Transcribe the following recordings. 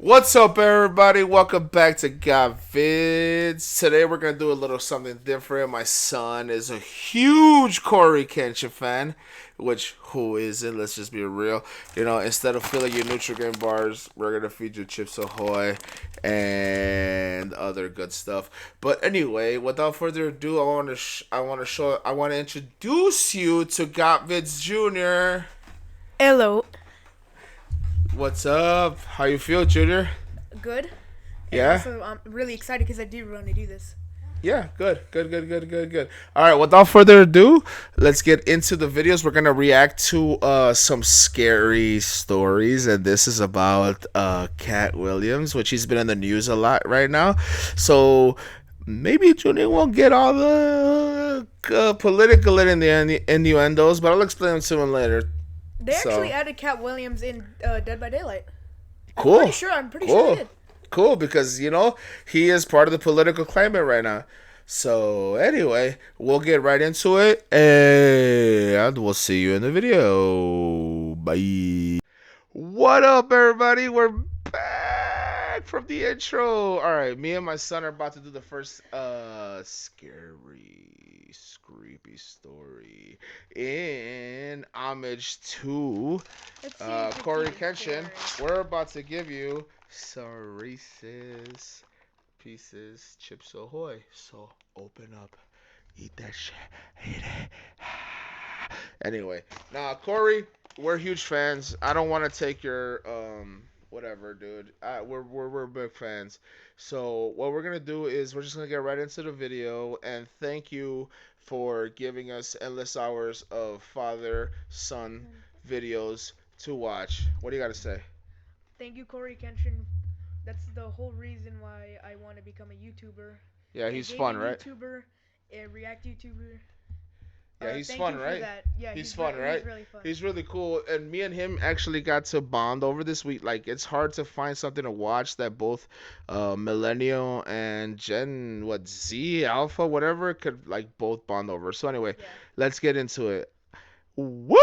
What's up, everybody? Welcome back to Got Vids. Today we're gonna do a little something different. My son is a huge Corey Kenshin fan, which who isn't? Let's just be real. Instead of filling your Nutrigrain bars, we're gonna feed you Chips Ahoy and other good stuff. But anyway, without further ado, I want to introduce you to Got Vids Junior. Hello. What's up? How you feel, Junior? Good. Yeah. And also, I'm really excited because I do want to do this. Yeah, good. All right, without further ado, let's get into the videos. We're going to react to some scary stories, and this is about Cat Williams, which he's been in the news a lot right now. So maybe Junior won't get all the political in the innuendos, but I'll explain them to him later. They actually added Cat Williams in Dead by Daylight. Cool. I'm pretty sure they did. Cool, because, he is part of the political climate right now. So, anyway, we'll get right into it, and we'll see you in the video. Bye. What up, everybody? We're back from the intro. All right, me and my son are about to do the first creepy story in homage to Corey Kenshin. We're about to give you some Reese's Pieces Chips Ahoy. So open up, eat that shit, eat it. Anyway, now Corey, we're huge fans. I don't want to take your whatever, dude. We're big fans. So what we're gonna do is we're just gonna get right into the video, and thank you for giving us endless hours of father-son videos to watch. What do you gotta say? Thank you, Corey Kenshin. That's the whole reason why I want to become a YouTuber. Yeah, he's fun, right? YouTuber, a React YouTuber. Yeah, he's fun, right? Yeah, he's fun, right? He's really fun. He's really cool, and me and him actually got to bond over this week. Like, it's hard to find something to watch that both Millennial and Gen Z Alpha whatever could like both bond over. So anyway, let's get into it. Woo!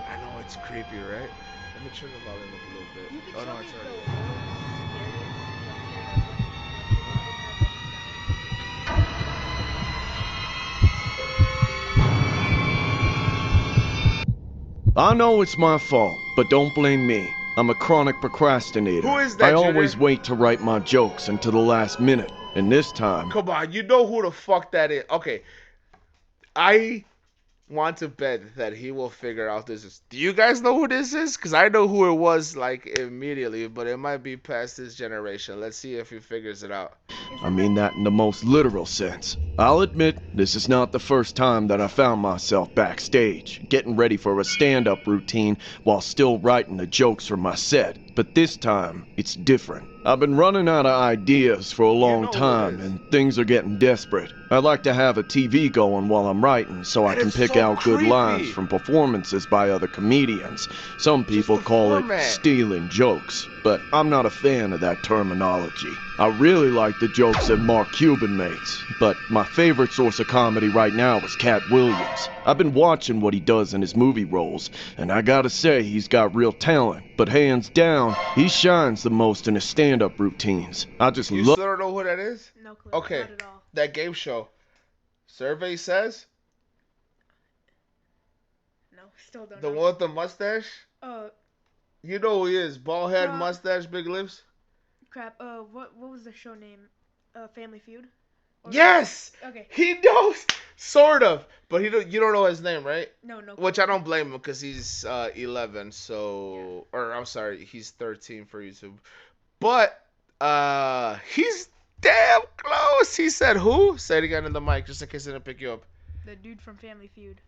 I know it's creepy, right? Let me turn the volume up a little bit. Oh no, it's already. I know it's my fault, but don't blame me. I'm a chronic procrastinator. Who is that, I Junior? always wait to write my jokes until the last minute, and this time... Come on, you know who the fuck that is. Okay, I want to bet that he will figure out this is. Do you guys know who this is? Because I know who it was, like, immediately, but it might be past his generation. Let's see if he figures it out. I mean that in the most literal sense. I'll admit, this is not the first time that I found myself backstage, getting ready for a stand-up routine while still writing the jokes for my set. But this time, it's different. I've been running out of ideas for a long time, and things are getting desperate. I like to have a TV going while I'm writing so I can pick out good lines from performances by other comedians. Some people call it stealing jokes, but I'm not a fan of that terminology. I really like the jokes that Mark Cuban makes, but my favorite source of comedy right now is Cat Williams. I've been watching what he does in his movie roles, and I gotta say he's got real talent, but hands down, he shines the most in his stand-up routines. I just love... You still don't know who that is? No clue. Okay, Not at all. that game show. Survey says? No, still don't The know. one with the mustache? You know who he is. Bald head, mustache, big lips? Crap. What was the show name? Family Feud? Yes! Okay. He knows! Sort of. But you don't know his name, right? No. Which I don't blame him because he's 11, so... Yeah. Or, I'm sorry, he's 13 for YouTube. But, he's damn close! He said who? Say it again in the mic, just in case I didn't pick you up. The dude from Family Feud.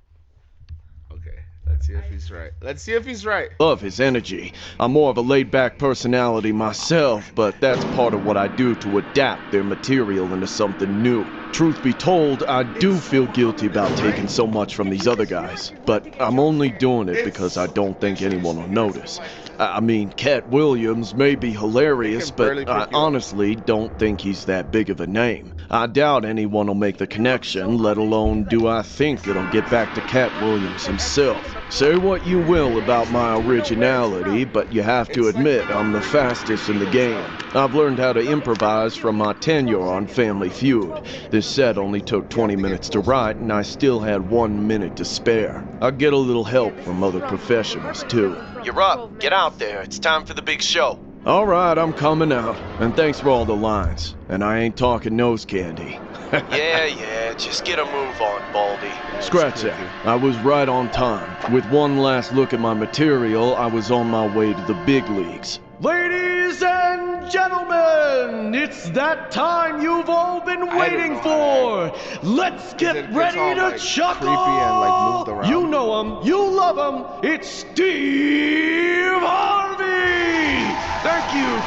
Okay, let's see if he's right. Love his energy. I'm more of a laid-back personality myself, but that's part of what I do to adapt their material into something new. Truth be told, I do feel guilty about taking so much from these other guys, but I'm only doing it because I don't think anyone will notice. I mean, Cat Williams may be hilarious, They can barely but I pick you up. honestly don't think he's that big of a name. I doubt anyone will make the connection, let alone do I think it'll get back to Cat Williams himself. Say what you will about my originality, but you have to admit I'm the fastest in the game. I've learned how to improvise from my tenure on Family Feud. This set only took 20 minutes to write, and I still had 1 minute to spare. I get a little help from other professionals, too. You're up. Get out there. It's time for the big show. All right, I'm coming out. And thanks for all the lines. And I ain't talking nose candy. Yeah, just get a move on, Baldy. Scratch that. I was right on time. With one last look at my material, I was on my way to the big leagues. Ladies and gentlemen, it's that time you've all been waiting for. Let's get ready to chuckle. And, like, moved around. You know him, you love him. It's Steve Harvey.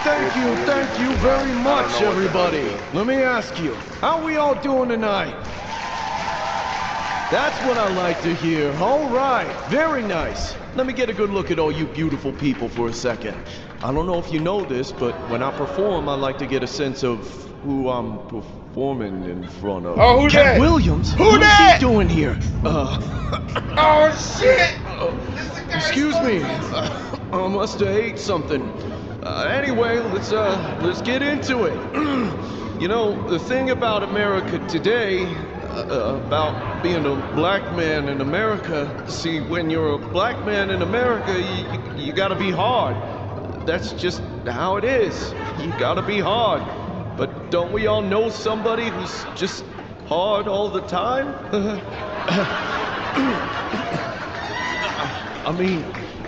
Thank you very much, everybody. Let me ask you, how we all doing tonight? That's what I like to hear. All right, very nice. Let me get a good look at all you beautiful people for a second. I don't know if you know this, but when I perform, I like to get a sense of who I'm performing in front of. Oh, who Cat that? Williams? Who What that? is he doing here? Oh shit! Excuse me. I must have ate something. Anyway, let's get into it. You know, the thing about America today, about being a black man in America, see, when you're a black man in America, you gotta be hard. That's just how it is. You gotta be hard. But don't we all know somebody who's just hard all the time? I mean,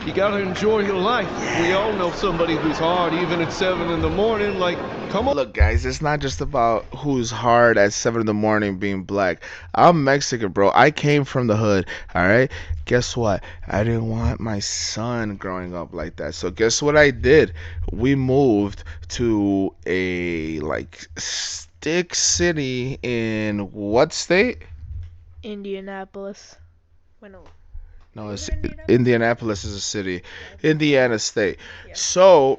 you gotta enjoy your life. We all know somebody who's hard even at 7 in the morning. Like, come on. Look, guys, it's not just about who's hard at 7 in the morning being black. I'm Mexican, bro. I came from the hood, all right? Guess what? I didn't want my son growing up like that. So guess what I did? We moved to a, like, stick city in what state? Indianapolis. Well, no. No, Is it's it Indianapolis? Indianapolis is a city. Indiana State. Yeah. So,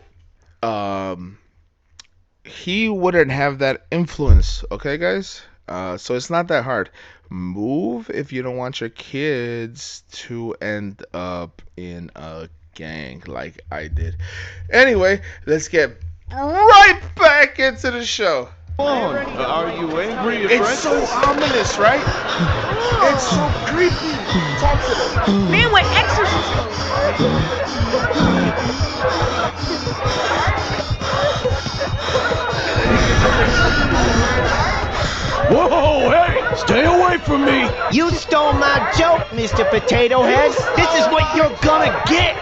he wouldn't have that influence, okay, guys? So it's not that hard. Move if you don't want your kids to end up in a gang like I did. Anyway, let's get right back into the show. Come on. Are you angry at It's so ominous, right? It's so creepy. Talk to them. Man with exorcist mode. Whoa, hey! Stay away from me! You stole my joke, Mr. Potato Head. This is what you're gonna get.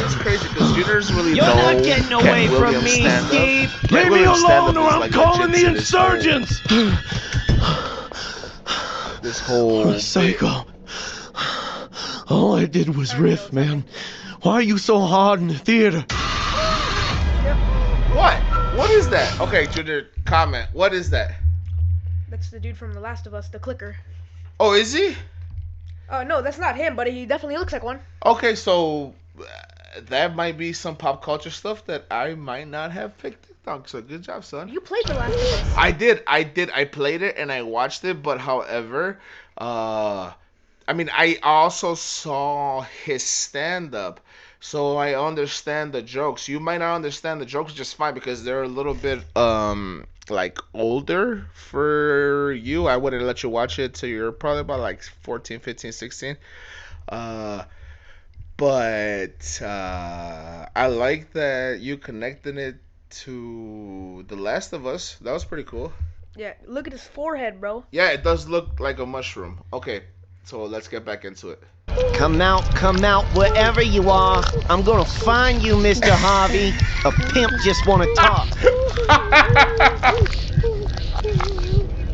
It's crazy because Junior's really You're know not getting away Cat from Williams me, stand-up. Steve. Cat Leave me Williams alone stand-up or is I'm like calling legit the to this whole- insurgents! This whole What a psycho. All I did was riff, man. Why are you so hard in the theater? What? What is that? Okay, Junior, comment. What is that? That's the dude from The Last of Us, the clicker. Oh, is he? No, that's not him, but he definitely looks like one. Okay, so that might be some pop culture stuff that I might not have picked up. So good job, son. You played The Last of Us. I did. I played it and I watched it, but however, I mean, I also saw his stand-up, so I understand the jokes. You might not understand the jokes just fine because they're a little bit like older for you. I wouldn't let you watch it till you're probably about like 14, 15, 16. But I like that you connected it to The Last of Us. That was pretty cool. Yeah, look at his forehead, bro. Yeah, it does look like a mushroom. Okay, so let's get back into it. Come out, wherever you are. I'm gonna find you, Mr. Harvey. A pimp just wanna talk.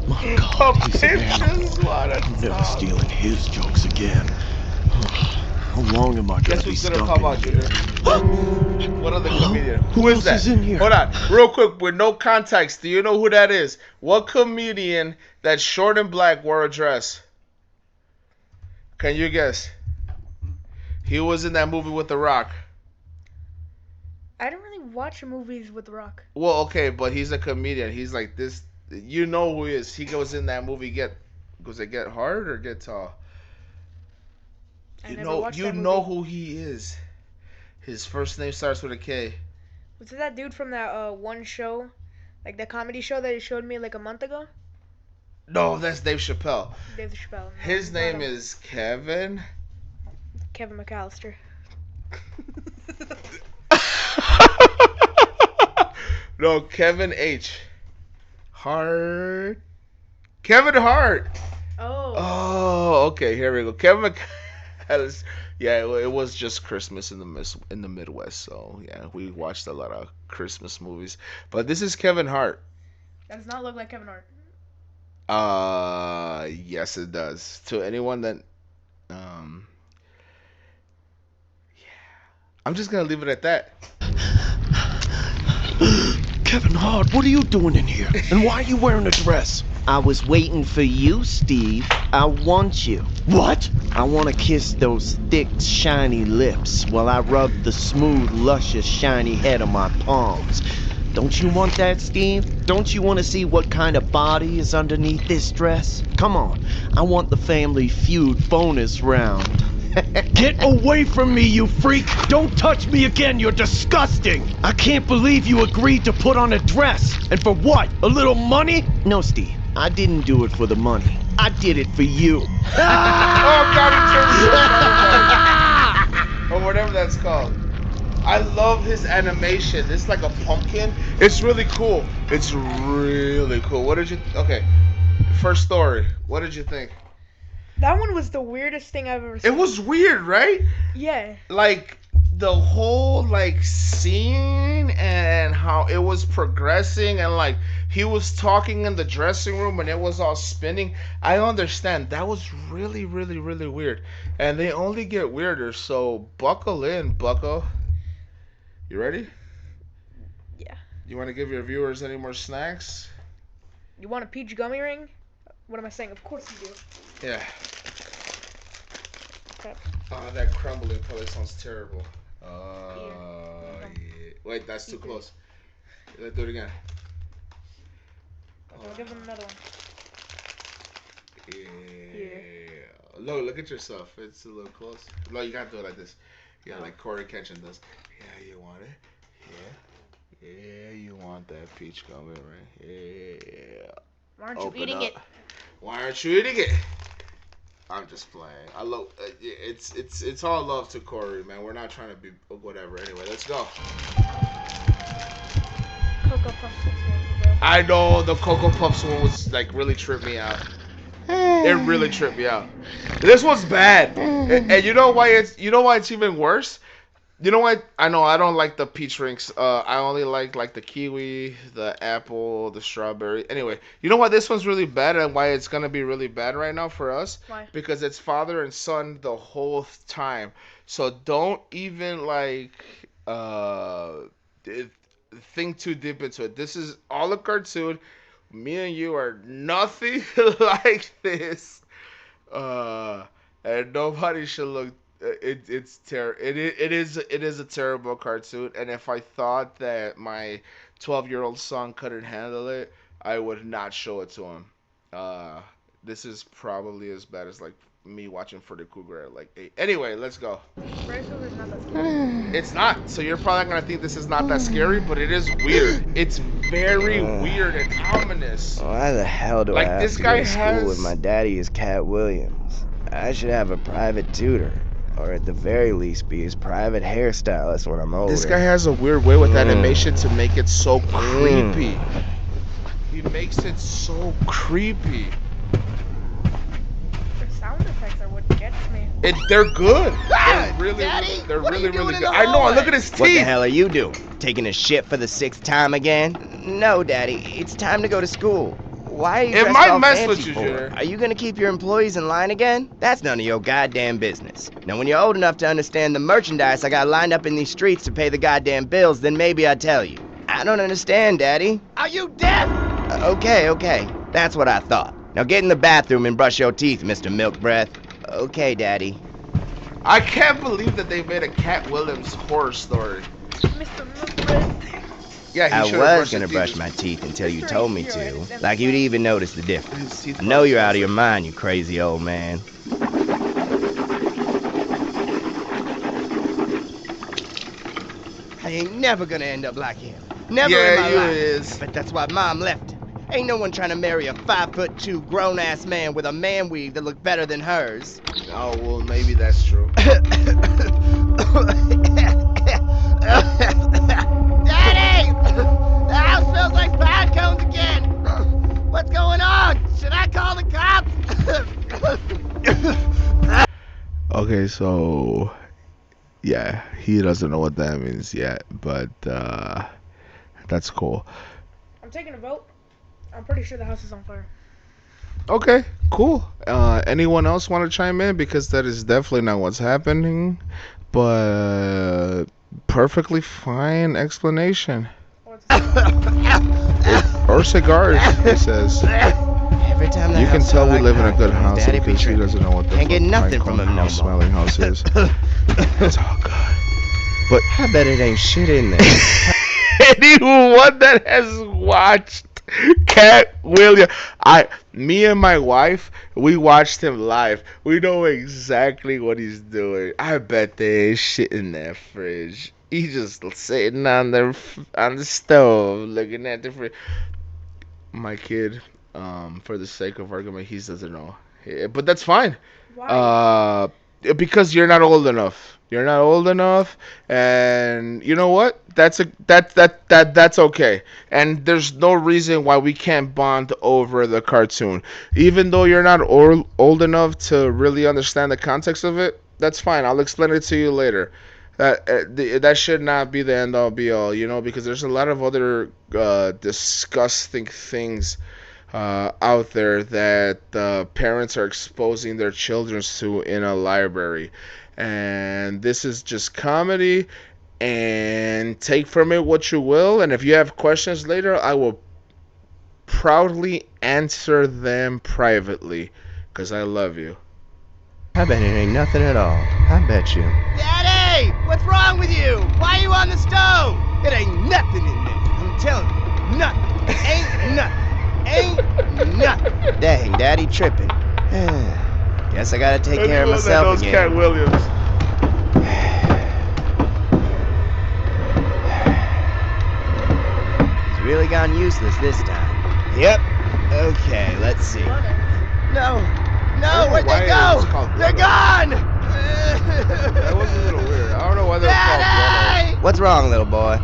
My God, he's an animal. Just wanna I'm never talk. stealing his jokes again. How long am I gonna Guess be who's stuck gonna pop out, in here? Junior? What other comedian? Who is else that? is in here? Hold on, real quick, with no context. Do you know who that is? What comedian that's short and black wore a dress? Can you guess? He was in that movie with The Rock. I don't really watch movies with The Rock. Well, okay, but he's a comedian. He's like this. You know who he is. He goes in that movie. Goes it Get Hard or Get Tall? I never watched that know movie. who he is. His first name starts with a K. Was it that dude from that one show, like the comedy show that you showed me like a month ago? No, that's Dave Chappelle. Dave Chappelle. No, His not name him. is Kevin. Kevin McAllister. No, Kevin H. Hart. Kevin Hart. Oh. Oh, okay. Here we go. Kevin McAllister. Yeah, it was just Christmas in the Midwest, so yeah, we watched a lot of Christmas movies. But this is Kevin Hart. That does not look like Kevin Hart. Yes, it does. To anyone that, yeah, I'm just gonna leave it at that. Kevin Hart, what are you doing in here? And why are you wearing a dress? I was waiting for you, Steve. I want you. What? I want to kiss those thick, shiny lips while I rub the smooth, luscious, shiny head on my palms. Don't you want that, Steve? Don't you want to see what kind of body is underneath this dress? Come on. I want the Family Feud bonus round. Get away from me, you freak! Don't touch me again, you're disgusting! I can't believe you agreed to put on a dress! And for what? A little money? No, Steve. I didn't do it for the money. I did it for you. Oh God, he turned or whatever that's called. I love his animation. It's like a pumpkin. It's really cool. It's really cool. What did you? Okay, first story. What did you think? That one was the weirdest thing I've ever seen. It was weird, right? Yeah. Like the whole like scene and how it was progressing and like he was talking in the dressing room and it was all spinning. I understand that was really weird, and they only get weirder. So buckle in, Bucko. You ready? Yeah. You want to give your viewers any more snacks? You want a peach gummy ring? What am I saying? Of course you do. Yeah. Okay. Oh, that crumbling color sounds terrible. Here. Yeah. Wait, that's too close. Let's do it again. Okay, I'll give them another one. Yeah. Look at yourself. It's a little close. No, you gotta do it like this. Yeah, like Corey Kenshin does. Yeah, you want it? Yeah. Yeah, you want that peach gummy, right? Yeah. Why aren't you eating it? Why aren't you eating it? I'm just playing. I love it's all love to Corey, man. We're not trying to be whatever. Anyway, let's go. Cocoa Puffs was the best. I know the Cocoa Puffs one was like really tripped me out. It really tripped me out. This one's bad, and you know why it's even worse. You know what? I know I don't like the peach rings. I only like the kiwi, the apple, the strawberry. Anyway, you know why this one's really bad and why it's gonna be really bad right now for us? Why? Because it's father and son the whole time. So don't even think too deep into it. This is all a cartoon. Me and you are nothing like this. And nobody should look. It's terrible. It is a terrible cartoon. And if I thought that my 12-year-old son couldn't handle it, I would not show it to him. This is probably as bad as like me watching Freddy Krueger at like 8. Anyway, let's go. Freddy Krueger's not that scary. It's not. So you're probably gonna think this is not that scary, but it is weird. It's very weird and ominous. Why the hell do Like, I have this to guy go to school has- with my daddy is Cat Williams? I should have a private tutor, or at the very least be his private hairstylist when I'm older. This guy has a weird way with animation to make it so creepy. He makes it so creepy. The sound effects are what gets me. They're good. They're really, Daddy, they're what are really, you doing really in good. the I know. hallway? Look at his teeth. What the hell are you doing? Taking a shit for the 6th time again? No, Daddy. It's time to go to school. Why are you It dressed might all mess fancy with you, for? Junior. Are you gonna keep your employees in line again? That's none of your goddamn business. Now, when you're old enough to understand the merchandise I got lined up in these streets to pay the goddamn bills, then maybe I'd tell you. I don't understand, Daddy. Are you deaf? Okay. That's what I thought. Now get in the bathroom and brush your teeth, Mr. Milk Breath. Okay, Daddy. I can't believe that they made a Cat Williams horror story. Mr. Milfred. Yeah, I he should have was brushed his gonna teeth. brush my teeth until you Mr. told me Hero and his to. empty Like you'd mouth. even notice the His difference. teeth I know probably you're smell out of your like- mind, you crazy old man. I ain't never gonna end up like him. Never in Yeah, my you life. is. But that's why Mom left him. Ain't no one trying to marry a 5'2" grown-ass man with a man weave that look better than hers. Oh, well, maybe that's true. Daddy! The house smells like pine cones again! What's going on? Should I call the cops? Okay, so yeah, he doesn't know what that means yet, but that's cool. I'm taking a vote. I'm pretty sure the house is on fire. Okay, cool. Anyone else want to chime in? Because that is definitely not what's happening, but perfectly fine explanation. Oh, it's a cigar. Or cigars, he says. Every time the You can house tell smell we like live in a pine good cones, house Daddy be because he tripping. doesn't know what the Can't get fuck nothing pine from cone him no house more. smelling house is. It's all good. I bet it ain't shit in there. Anyone that has watched Cat Williams, me and my wife, we watched him live. We know exactly what he's doing. I bet there is shit in that fridge. He's just sitting on the stove, looking at the fridge. My kid, for the sake of argument, he doesn't know, but that's fine. Why? Because you're not old enough. You're not old enough, and you know what? That's okay. And there's no reason why we can't bond over the cartoon, even though you're not old enough to really understand the context of it. That's fine. I'll explain it to you later. That should not be the end all be all, because there's a lot of other disgusting things out there that parents are exposing their children to in a library. And this is just comedy, and take from it what you will. And if you have questions later, I will proudly answer them privately because I love you. I bet it ain't nothing at all. I bet you. Daddy! What's wrong with you? Why are you on the stove? It ain't nothing in there. I'm telling you. Nothing. Ain't nothing. Ain't nothing. Dang, Daddy tripping. Guess I gotta take care of myself again. Cat Williams. He's really gone useless this time. Yep. Okay, let's see. No. No, where'd they go? They're gone! That was a little weird. I don't know why they were called Daddy! Bruno. What's wrong, little boy?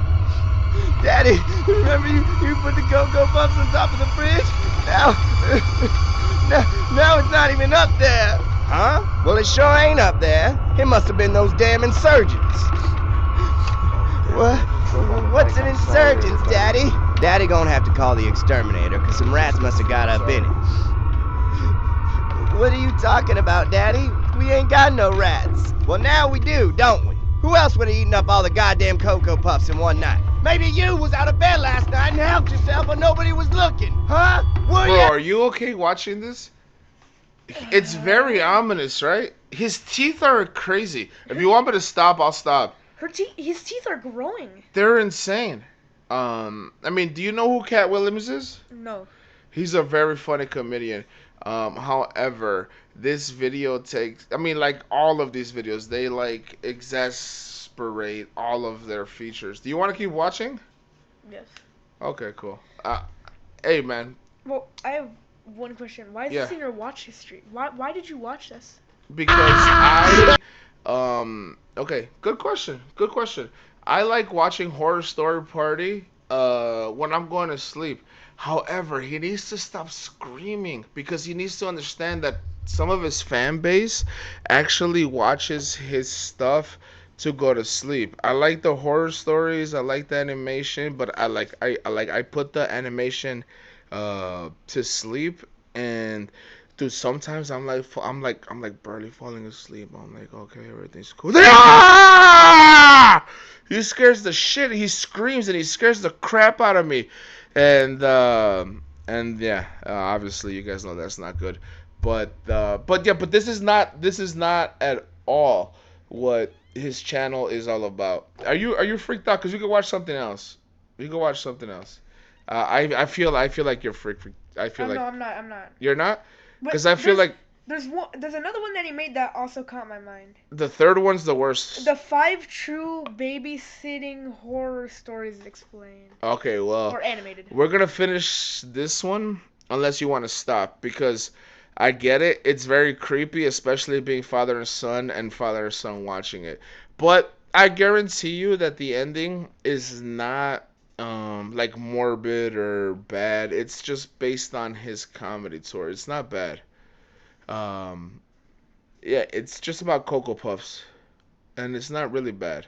Daddy, remember you put the Cocoa Puffs on top of the fridge? Now it's not even up there. Huh? Well, it sure ain't up there. It must have been those damn insurgents. What? What's an insurgents, Daddy? Daddy gonna have to call the exterminator, cause some rats must have got up in it. What are you talking about, Daddy? We ain't got no rats. Well, now we do, don't we? Who else would have eaten up all the goddamn Cocoa Puffs in one night? Maybe you was out of bed last night and helped yourself but nobody was looking. Huh? Were Bro, ya? are you okay watching this? It's very ominous, right? His teeth are crazy. If you want me to stop, I'll stop. His teeth are growing. They're insane. I mean, do you know who Cat Williams is? No. He's a very funny comedian. However, this video takes, I mean, like all of these videos, they like exasperate all of their features. Do you want to keep watching? Yes. Okay, cool. Hey, man. Well, I have one question. Why is Yeah. this in your watch history? Why did you watch this? Because okay, good question. Good question. I like watching Horror Story Party when I'm going to sleep. However, he needs to stop screaming because he needs to understand that some of his fan base actually watches his stuff to go to sleep. I like the horror stories, I like the animation, but I put the animation to sleep. And dude, sometimes I'm like barely falling asleep. I'm like, okay, everything's cool. Ah! He scares the shit. He screams and he scares the crap out of me. And yeah, obviously you guys know that's not good. But yeah, but this is not at all what his channel is all about. Are you freaked out? Cause you can watch something else. You can watch something else. I feel like you're freaked. I feel No, like I'm not. I'm not. you're not. But Cause I feel like there's another one that he made that also caught my mind. the third one's the worst. The 5 true babysitting horror stories explained. Okay, well, Or animated. we're gonna finish this one unless you want to stop because I get it. It's very creepy, especially being father and son watching it. But I guarantee you that the ending is not like morbid or bad. It's just based on his comedy tour. It's not bad. Um, yeah, it's just about Cocoa Puffs, and it's not really bad.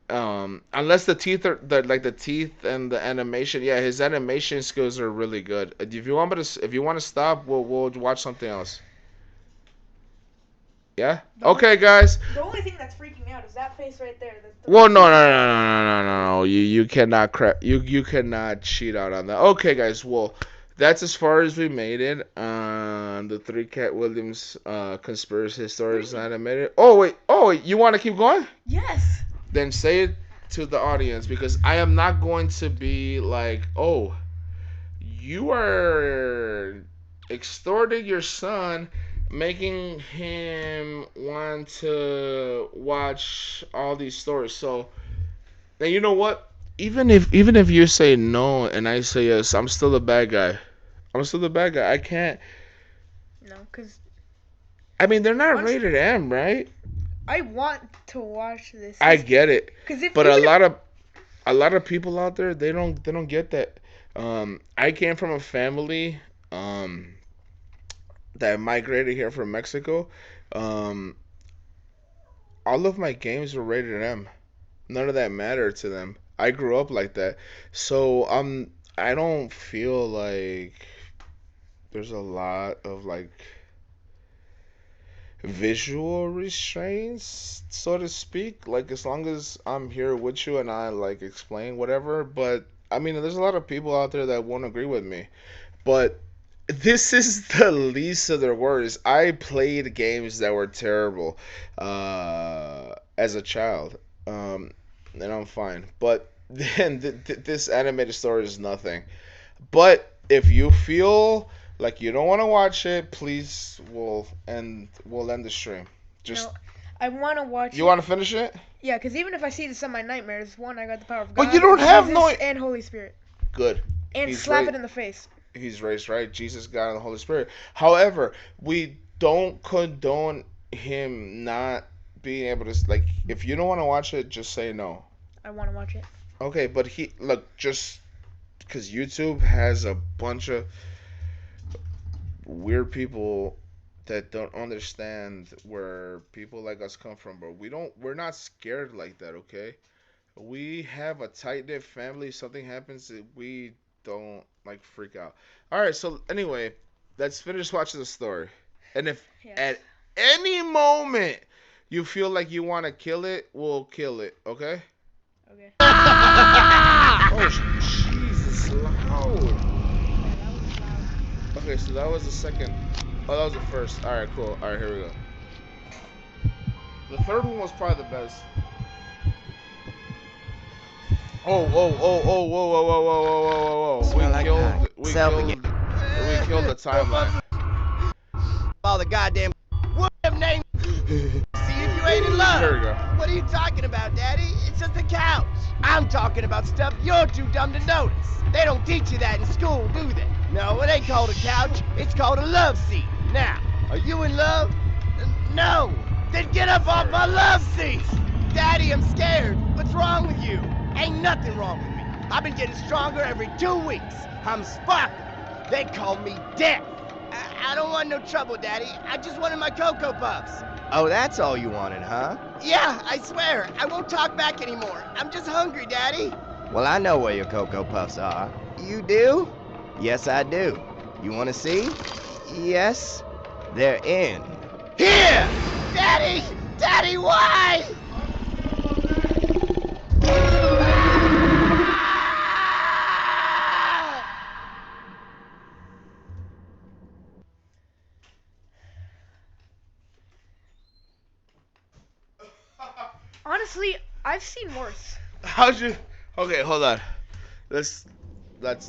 Unless the teeth are the teeth and the animation. Yeah, his animation skills are really good. If you want to stop, we'll watch something else. Yeah. Okay, guys. The only thing that's freaking out is that face right there. Well, no. You cannot you cannot cheat out on that. Okay, guys. Well, that's as far as we made it on the three Cat Williams conspiracy stories animated. Oh wait. You want to keep going? Yes. Then say it to the audience because I am not going to be like, oh, you are extorting your son, making him want to watch all these stories. So, and you know what? Even if you say no and I say yes, I'm still the bad guy. I'm still the bad guy. I can't. No, cause I mean, they're not rated M, right? I want to watch this. I get it, but a a lot of people out there they don't get that. I came from a family that migrated here from Mexico. Um, all of my games were rated M. None of that mattered to them. I grew up like that, so I don't feel like there's a lot of like visual restraints, so to speak. Like as long as I'm here with you and I like explain whatever. But I mean, there's a lot of people out there that won't agree with me. But this is the least of their worries. I played games that were terrible as a child, and I'm fine. But then this animated story is nothing. But if you feel like you don't want to watch it, please, we'll end the stream. Just no, I want to watch. You want to finish it? Yeah, because even if I see this in my nightmares, one, I got the power of But God. you don't have Jesus, no. and Holy Spirit. Good. And He's slap right. it in the face. He's raised right. Jesus, God, and the Holy Spirit. However, we don't condone him not being able to like. If you don't want to watch it, just say no. I want to watch it. Okay, but just because YouTube has a bunch of weird people that don't understand where people like us come from, bro. We're not scared like that, okay? We have a tight knit family. Something happens, we don't like freak out. All right, so anyway, let's finish watching the story. And if at any moment you feel like you want to kill it, we'll kill it, okay? Okay. Oh, Jesus, loud. Yeah, that was loud. Okay, so that was the second. Oh, that was the first. All right, cool. All right, here we go. The third one was probably the best. Oh, whoa, whoa, whoa, whoa, whoa, whoa, whoa, whoa, whoa, whoa. We killed the timeline. All the goddamn name. See if you ain't in love. Here we go. What are you talking about, Daddy? It's just a couch. I'm talking about stuff you're too dumb to notice. They don't teach you that in school, do they? No, it ain't called a couch. It's called a love seat. Now, are you in love? No. Then get up off my love seat. Daddy, I'm scared. What's wrong with you? Ain't nothing wrong with me. I've been getting stronger every 2 weeks. I'm sparkling. They call me Death. I don't want no trouble, Daddy. I just wanted my Cocoa Puffs. Oh, that's all you wanted, huh? Yeah, I swear. I won't talk back anymore. I'm just hungry, Daddy. Well, I know where your Cocoa Puffs are. You do? Yes, I do. You want to see? Yes. They're in. Here! Daddy! Daddy, why? Honestly, I've seen worse. How'd you? Okay, hold on. Let's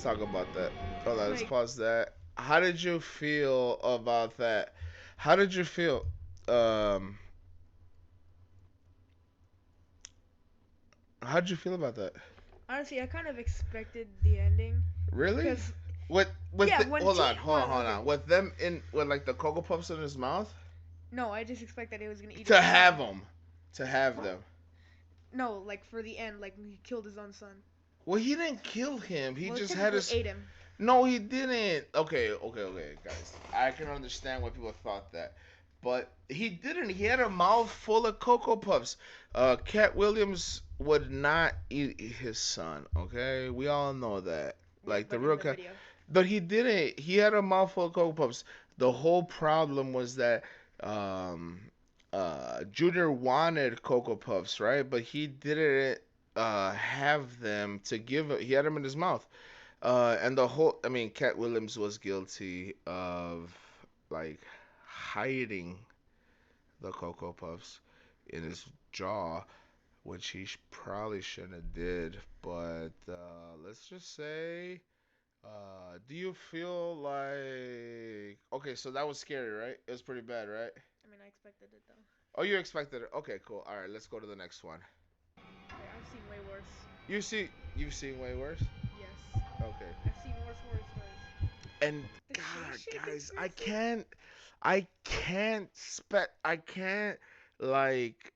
talk about that. Hold on, let's Like, pause that. How did you feel about that? How did you feel? Um, how did you feel about that? honestly, I kind of expected the ending. Really? Cause With yeah, the, when hold T, on, hold on, hold okay. on. With them in with like the cocoa puffs in his mouth No, I just expect that he was gonna eat to his have son. them, to have them. No, like for the end, like when he killed his own son. Well, he didn't kill him. He Well, just had technically his. ate him. No, he didn't. Okay, guys. I can understand why people thought that, but he didn't. He had a mouth full of cocoa puffs. Cat Williams would not eat his son. Okay, we all know that. Yeah, Like the but real in the cat, video. but he didn't. He had a mouthful of cocoa puffs. The whole problem was that um, Junior wanted cocoa puffs, right? But he didn't have them to give. He had them in his mouth. And the whole, I mean, Cat Williams was guilty of like hiding the Cocoa Puffs in his jaw, which he probably shouldn't have did. But let's just say, do you feel like okay? So that was scary, right? It was pretty bad, right? I mean, I expected it though. Oh, you expected it? Okay, cool. All right, let's go to the next one. I've seen way worse. You've seen way worse. Yes, Okay. I've seen worse horror stories. And The God, cliche guys, conspiracy? I can't like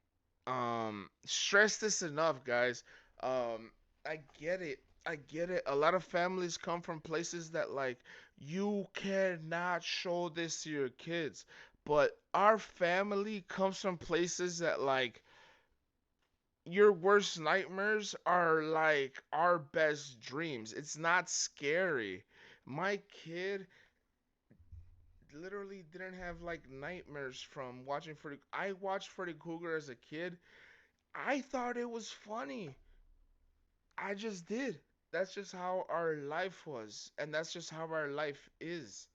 stress this enough, guys. Um, I get it. I get it. A lot of families come from places that like you cannot show this to your kids. But our family comes from places that like your worst nightmares are like our best dreams. It's not scary. My kid literally didn't have like nightmares from watching Freddy. I watched Freddy Krueger as a kid. I thought it was funny. I just did. That's just how our life was, and that's just how our life is.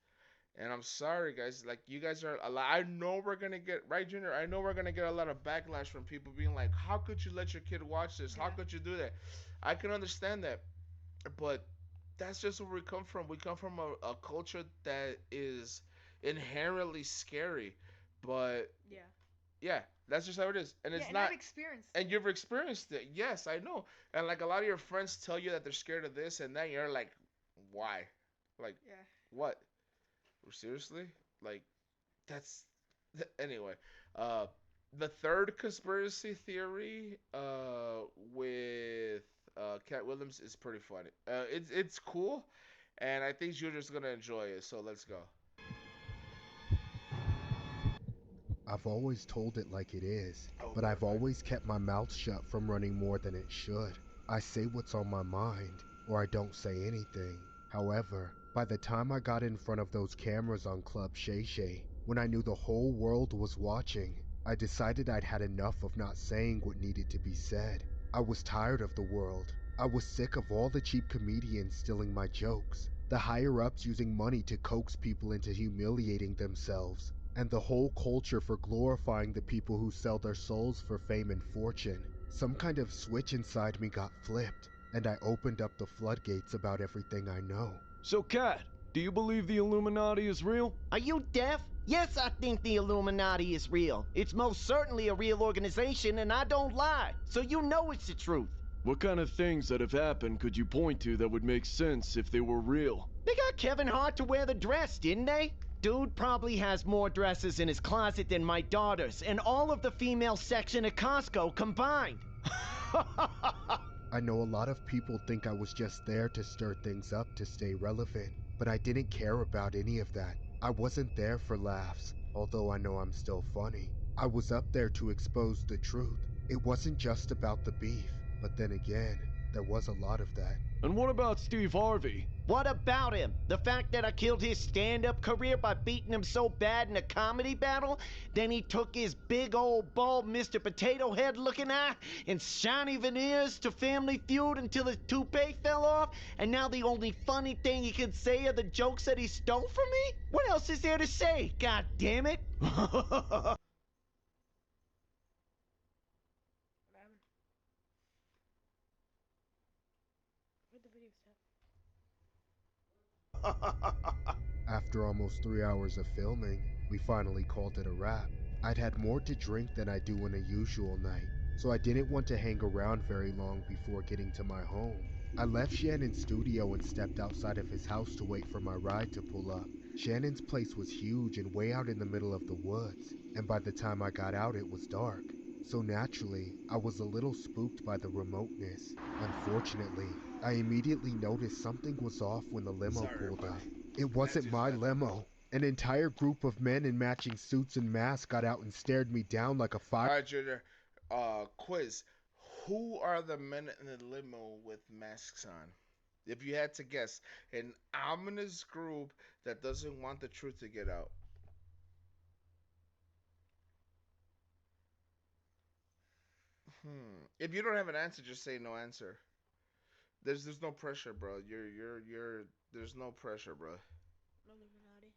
And I'm sorry, guys. Like you guys are a lot. I know we're gonna get right, Junior. I know we're gonna get a lot of backlash from people being like, "How could you let your kid watch this? How Yeah. could you do that?" I can understand that, but that's just where we come from. We come from a culture that is inherently scary. But Yeah. yeah, that's just how it is. And Yeah, it's and not, I've experienced and it. you've experienced it. Yes, I know. And like a lot of your friends tell you that they're scared of this, and then you're like, why? Like, Yeah. what? Seriously? Like, that's. Anyway, uh, the third conspiracy theory with Cat Williams is pretty funny. It's cool, and I think Junior's gonna enjoy it. So let's go. I've always told it like it is, Oh, but I've always kept my mouth shut from running more than it should. I say what's on my mind, or I don't say anything. However, by the time I got in front of those cameras on Club Shay Shay, when I knew the whole world was watching, I decided I'd had enough of not saying what needed to be said. I was tired of the world. I was sick of all the cheap comedians stealing my jokes, the higher-ups using money to coax people into humiliating themselves, and the whole culture for glorifying the people who sell their souls for fame and fortune. Some kind of switch inside me got flipped, and I opened up the floodgates about everything I know. So, Kat, do you believe the Illuminati is real? Are you deaf? Yes, I think the Illuminati is real. It's most certainly a real organization, and I don't lie. So you know it's the truth. What kind of things that have happened could you point to that would make sense if they were real? They got Kevin Hart to wear the dress, didn't they? Dude probably has more dresses in his closet than my daughters, and all of the female section at Costco combined. I know a lot of people think I was just there to stir things up to stay relevant, but I didn't care about any of that. I wasn't there for laughs, although I know I'm still funny. I was up there to expose the truth. It wasn't just about the beef, but then again, there was a lot of that. And what about Steve Harvey? What about him? The fact that I killed his stand-up career by beating him so bad in a comedy battle? Then he took his big old bald Mr. Potato Head looking eye and shiny veneers to Family Feud until his toupee fell off? And now the only funny thing he can say are the jokes that he stole from me? What else is there to say? God damn it! After almost 3 hours of filming, we finally called it a wrap. I'd had more to drink than I do on a usual night, so I didn't want to hang around very long before getting to my home. I left Shannon's studio and stepped outside of his house to wait for my ride to pull up. Shannon's place was huge and way out in the middle of the woods, and by the time I got out it was dark. So naturally, I was a little spooked by the remoteness. Unfortunately, I immediately noticed something was off when the limo pulled up. It wasn't my limo. An entire group of men in matching suits and masks got out and stared me down like a fire. Alright, Junior. Quiz. Who are the men in the limo with masks on? If you had to guess, an ominous group that doesn't want the truth to get out. If you don't have an answer, just say no answer. There's no pressure, bro. There's no pressure, bro. Illuminati.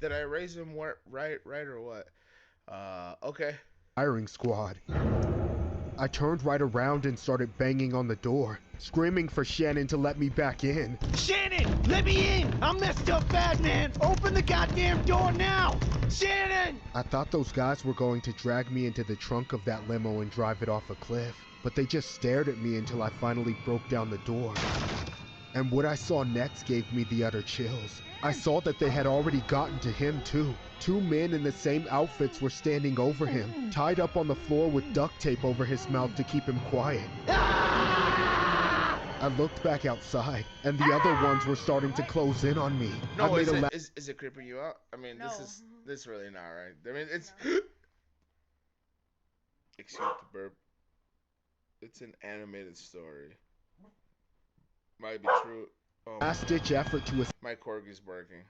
Did I raise him right or what? Okay. Firing squad. I turned right around and started banging on the door, screaming for Shannon to let me back in. Shannon, let me in! I'm messed up bad, man! Open the goddamn door now! Shannon! I thought those guys were going to drag me into the trunk of that limo and drive it off a cliff, but they just stared at me until I finally broke down the door. And what I saw next gave me the utter chills. I saw that they had already gotten to him too. 2 men in the same outfits were standing over him, tied up on the floor with duct tape over his mouth to keep him quiet. I looked back outside, and the other ones were starting to close in on me. No, is it creeping you out? I mean, No. this is really not right. I mean, it's excuse the burp. It's an animated story. Might be true. Oh, last-ditch effort to my corgi's barking.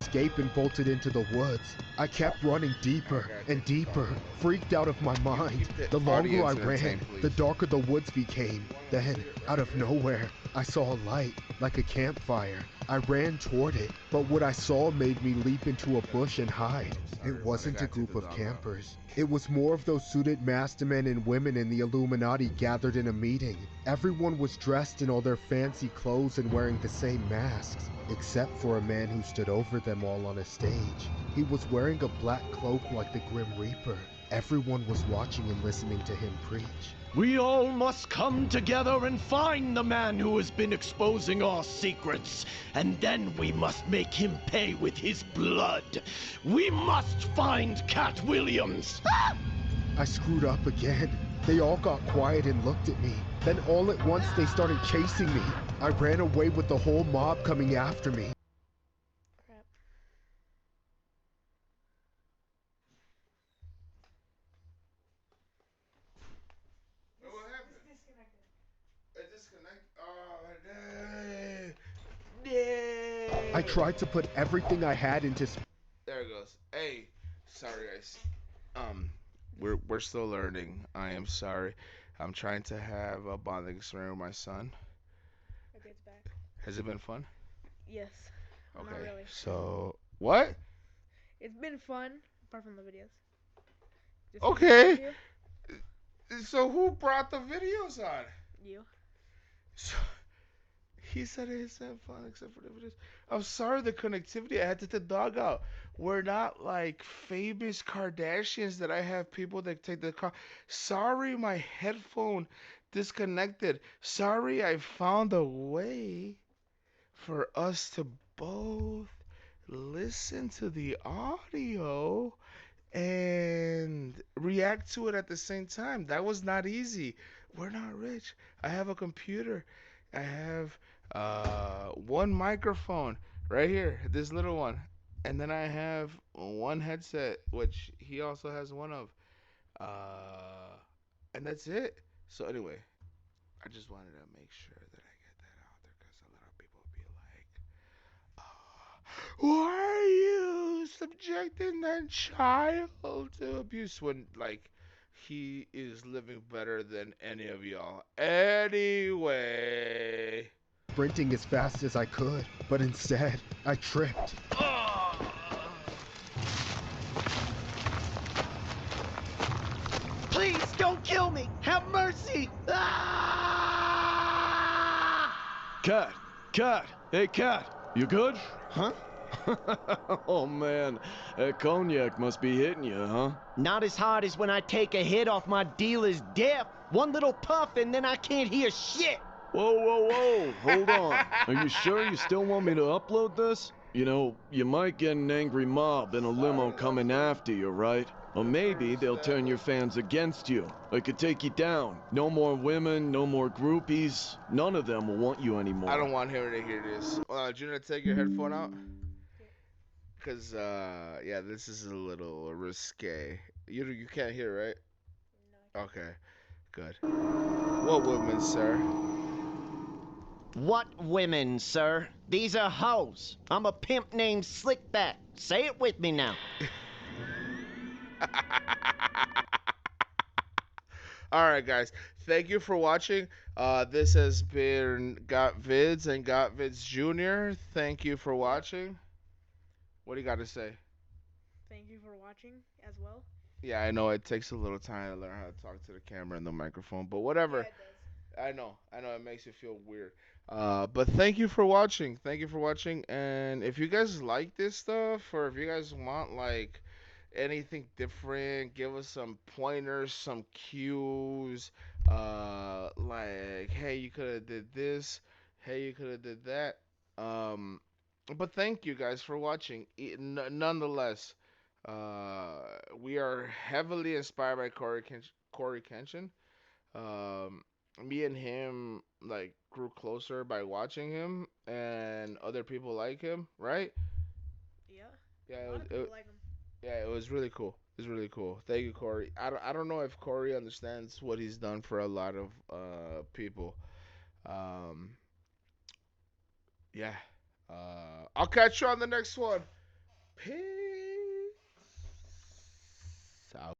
escape and bolted into the woods. I kept running deeper and deeper, freaked out of my mind. The longer I ran, the darker the woods became. Then, out of nowhere, I saw a light, like a campfire. I ran toward it, but what I saw made me leap into a bush and hide. It wasn't a group of campers. It was more of those suited masked men and women in the Illuminati gathered in a meeting. Everyone was dressed in all their fancy clothes and wearing the same masks, except for a man who stood over them all on a stage. He was wearing a black cloak like the Grim Reaper. Everyone was watching and listening to him preach. We all must come together and find the man who has been exposing our secrets, and then we must make him pay with his blood. We must find Cat Williams. I screwed up again. They all got quiet and looked at me. Then all at once they started chasing me. I ran away with the whole mob coming after me. Crap. What happened? It's disconnected. It disconnected. Oh, no. I tried to put everything I had into There it goes. Hey, sorry guys. We're still learning. I am sorry. I'm trying to have a bonding experience with my son. Okay, it's back. Has it been fun? Yes. Okay. Not really. So what? It's been fun, apart from the videos. Just Okay. So who brought the videos on? You. So, he said it's not fun except for the videos. I'm sorry, the connectivity. I had to take the dog out. We're not like famous Kardashians that I have people that take the car. Sorry, my headphone disconnected. Sorry, I found a way for us to both listen to the audio and react to it at the same time. That was not easy. We're not rich. I have a computer. I have one microphone right here, this little one, and then I have one headset, which he also has one of, and that's it. So anyway, I just wanted to make sure that I get that out there because a lot of people be like, why are you subjecting that child to abuse when, like, he is living better than any of y'all. Anyway. sprinting as fast as I could, but instead, I tripped. Don't kill me! Have mercy! Ah! Cat! Cat! Hey, Cat! You good? Huh? Oh, man. That cognac must be hitting you, huh? Not as hard as when I take a hit off my dealer's death. One little puff and then I can't hear shit. Whoa, whoa, whoa. Hold on. Are you sure you still want me to upload this? You know, you might get an angry mob in a limo coming after you, right? Or maybe they'll turn your fans against you. They could take you down. No more women, no more groupies. None of them will want you anymore. I don't want him to hear this. Do you want to take your headphone out? Because, yeah, this is a little risque. You can't hear, right? No. Okay, good. What women, sir? What women, sir? These are hoes. I'm a pimp named Slickback. Say it with me now. Alright, guys. Thank you for watching. This has been Got Vids and Got Vids Jr. Thank you for watching. What do you got to say? Thank you for watching as well. Yeah, I know it takes a little time to learn how to talk to the camera and the microphone, but whatever. Yeah, it does. I know, it makes you feel weird. But thank you for watching. Thank you for watching. And if you guys like this stuff, or if you guys want like anything different, give us some pointers, some cues. Like, hey, you could have did this. Hey, you could have did that. But thank you guys for watching. Nonetheless, we are heavily inspired by Corey Kenshin. Me and him like grew closer by watching him, and other people like him, right? Yeah. Yeah, A lot of people like him. yeah, it was really cool. It was really cool. Thank you, Corey. I don't know if Corey understands what he's done for a lot of people. Um, yeah. I'll catch you on the next one. Peace out.